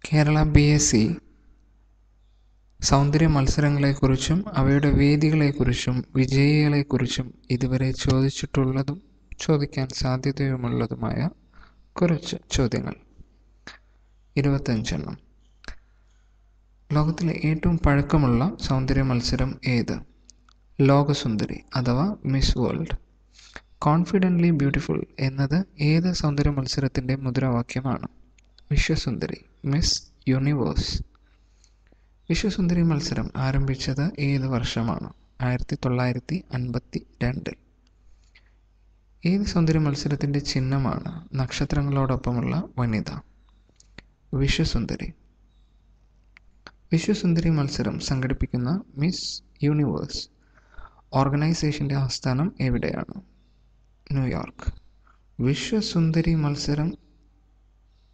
Kerala BSc സൗന്ദര്യ മത്സരങ്ങളെക്കുറിച്ചും അവയുടെ വേദികളെക്കുറിച്ചും വിജയികളെക്കുറിച്ചും ഇതുവരെ ചോദിച്ചിട്ടുള്ളതും ചോദിക്കാൻ സാധ്യതയുമുള്ളതുമായ കുറച്ച് ചോദ്യങ്ങൾ. 25 ലോകത്തിലെ ഏറ്റവും പഴക്കമുള്ള സൗന്ദര്യ മത്സരം ഏത്? ലോകസുന്ദരി അഥവാ മിസ് വേൾഡ്. കോൺഫിഡൻ്റ്ലി ബ്യൂട്ടിഫുൾ എന്നത് ഏത് സൗന്ദര്യ മത്സരത്തിൻ്റെ മുദ്രാവാക്യമാണ്? വിശ്വസുന്ദരി, മിസ് യൂണിവേഴ്സ്. വിശ്വസുന്ദരി മത്സരം ആരംഭിച്ചത് ഏത് വർഷമാണ്? 1952. ഏത് സൗന്ദര്യ മത്സരത്തിൻ്റെ ചിഹ്നമാണ് നക്ഷത്രങ്ങളോടൊപ്പമുള്ള വനിത? വിശ്വസുന്ദരി. വിശ്വസുന്ദരി മത്സരം സംഘടിപ്പിക്കുന്ന മിസ് യൂണിവേഴ്സ് ഓർഗനൈസേഷൻ്റെ ആസ്ഥാനം എവിടെയാണ്? ന്യൂയോർക്ക്. വിശ്വസുന്ദരി മത്സരം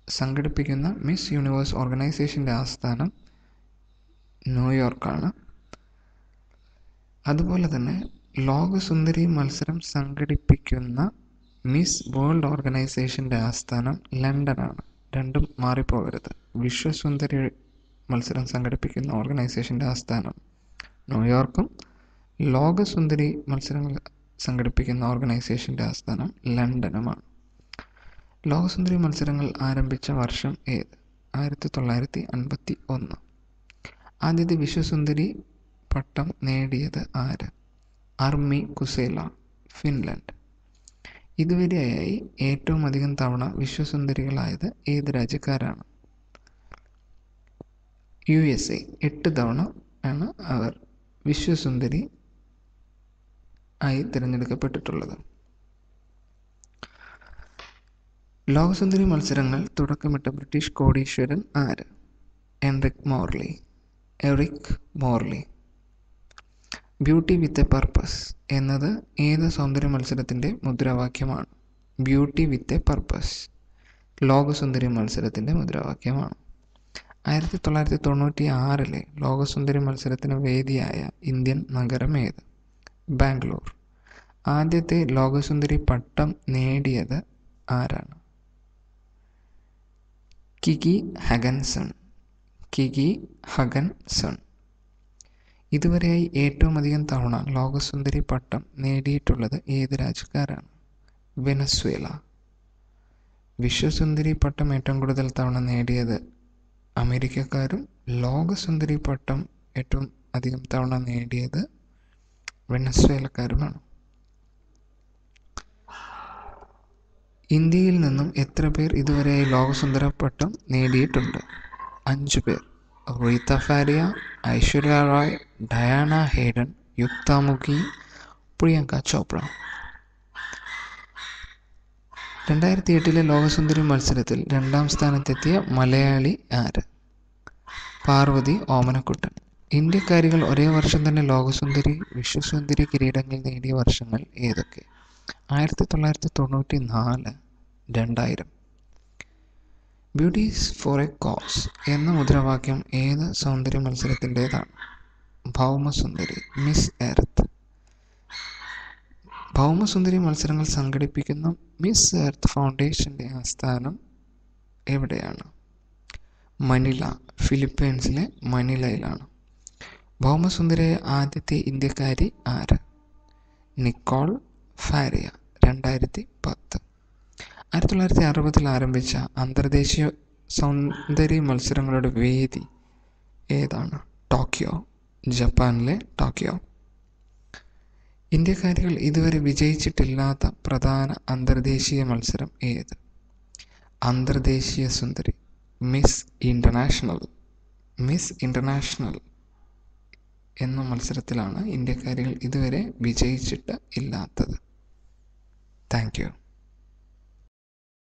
സംഘടിപ്പിക്കുന്ന മിസ് യൂണിവേഴ്സ് ഓർഗനൈസേഷൻ്റെ ആസ്ഥാനം ന്യൂയോർക്കാണ്. അതുപോലെ തന്നെ ലോകസുന്ദരി മത്സരം സംഘടിപ്പിക്കുന്ന മിസ് വേൾഡ് ഓർഗനൈസേഷൻ്റെ ആസ്ഥാനം ലണ്ടനാണ്. രണ്ടും മാറിപ്പോകരുത്. വിശ്വസുന്ദരി മത്സരം സംഘടിപ്പിക്കുന്ന ഓർഗനൈസേഷൻ്റെ ആസ്ഥാനം ന്യൂയോർക്കും ലോകസുന്ദരി മത്സരങ്ങൾ സംഘടിപ്പിക്കുന്ന ഓർഗനൈസേഷൻ്റെ ആസ്ഥാനം ലണ്ടനുമാണ്. ലോകസുന്ദരി മത്സരങ്ങൾ ആരംഭിച്ച വർഷം ഏത്? 1951. ആദ്യത്തെ വിശ്വസുന്ദരി പട്ടം നേടിയത് ആര്? അർമി കുസേല, ഫിൻലൻഡ്. ഇതുവരെയായി ഏറ്റവും അധികം തവണ വിശ്വസുന്ദരികളായത് ഏത് രാജ്യക്കാരാണ്? USA. 8 തവണ ആണ് അവർ വിശ്വസുന്ദരി ആയി തിരഞ്ഞെടുക്കപ്പെട്ടിട്ടുള്ളത്. ലോകസുന്ദരി മത്സരങ്ങൾ തുടക്കമിട്ട ബ്രിട്ടീഷ് കോടീശ്വരൻ ആര്? Eric Morley. Beauty with a purpose എന്നത് ഏത് സൗന്ദര്യ മത്സരത്തിൻ്റെ മുദ്രാവാക്യമാണ്? ബ്യൂട്ടി വിത്ത് എ പർപ്പസ് ലോകസുന്ദരി മത്സരത്തിൻ്റെ മുദ്രാവാക്യമാണ്. 1996 ലോകസുന്ദരി മത്സരത്തിന് വേദിയായ ഇന്ത്യൻ നഗരം ഏത്? ബാംഗ്ലൂർ. ആദ്യത്തെ ലോകസുന്ദരി പട്ടം നേടിയത് ആരാണ്? കികി ഹഗൻസൺ. ഇതുവരെയായി ഏറ്റവും അധികം തവണ ലോകസുന്ദരി പട്ടം നേടിയിട്ടുള്ളത് ഏത് രാജ്യക്കാരാണ്? വെനസ്വേല. വിശ്വസുന്ദരി പട്ടം ഏറ്റവും കൂടുതൽ തവണ നേടിയത് അമേരിക്കക്കാരും ലോകസുന്ദരി പട്ടം ഏറ്റവും അധികം തവണ നേടിയത് വെനസ്വേലക്കാരുമാണ്. ഇന്ത്യയിൽ നിന്നും എത്ര പേർ ഇതുവരെയായി ലോകസുന്ദര പട്ടം നേടിയിട്ടുണ്ട്? 5 പേർ. Reita Faria, Aishwarya Rai, Diana Hayden, Yukta Mookhey, Priyanka Chopra. 2008 ലോകസുന്ദരി മത്സരത്തിൽ 2ാം സ്ഥാനത്തെത്തിയ മലയാളി ആര്? പാർവതി ഓമനക്കുട്ടൻ. ഇന്ത്യക്കാരികൾ ഒരേ വർഷം തന്നെ ലോകസുന്ദരി, വിശ്വസുന്ദരി കിരീടങ്ങൾ നേടിയ വർഷങ്ങൾ ഏതൊക്കെ? 1994, 2000. ബ്യൂട്ടീസ് ഫോർ എ കോസ് എന്ന മുദ്രാവാക്യം ഏത് സൗന്ദര്യ മത്സരത്തിൻ്റെതാണ്? ഭൗമസുന്ദരി, മിസ് എർത്ത്. ഭൗമസുന്ദരി മത്സരങ്ങൾ സംഘടിപ്പിക്കുന്ന മിസ് എർത്ത് ഫൗണ്ടേഷൻ്റെ ആസ്ഥാനം എവിടെയാണ്? മനില, ഫിലിപ്പീൻസിലെ മനിലയിലാണ്. ഭൗമസുന്ദരിയായ ആദ്യത്തെ ഇന്ത്യക്കാരി ആര്? Nicole Faria, 2010. 1960 ആരംഭിച്ച അന്തർദേശീയ സൗന്ദര്യ മത്സരങ്ങളുടെ വേദി ഏതാണ്? ടോക്കിയോ, ജപ്പാനിലെ ടോക്കിയോ. ഇന്ത്യക്കാരികൾ ഇതുവരെ വിജയിച്ചിട്ടില്ലാത്ത പ്രധാന അന്തർദേശീയ മത്സരം ഏത്? അന്തർദേശീയ സുന്ദരി, മിസ് ഇൻ്റർനാഷണൽ എന്ന മത്സരത്തിലാണ് ഇന്ത്യക്കാരികൾ ഇതുവരെ വിജയിച്ചിട്ട് ഇല്ലാത്തത്. Thank you.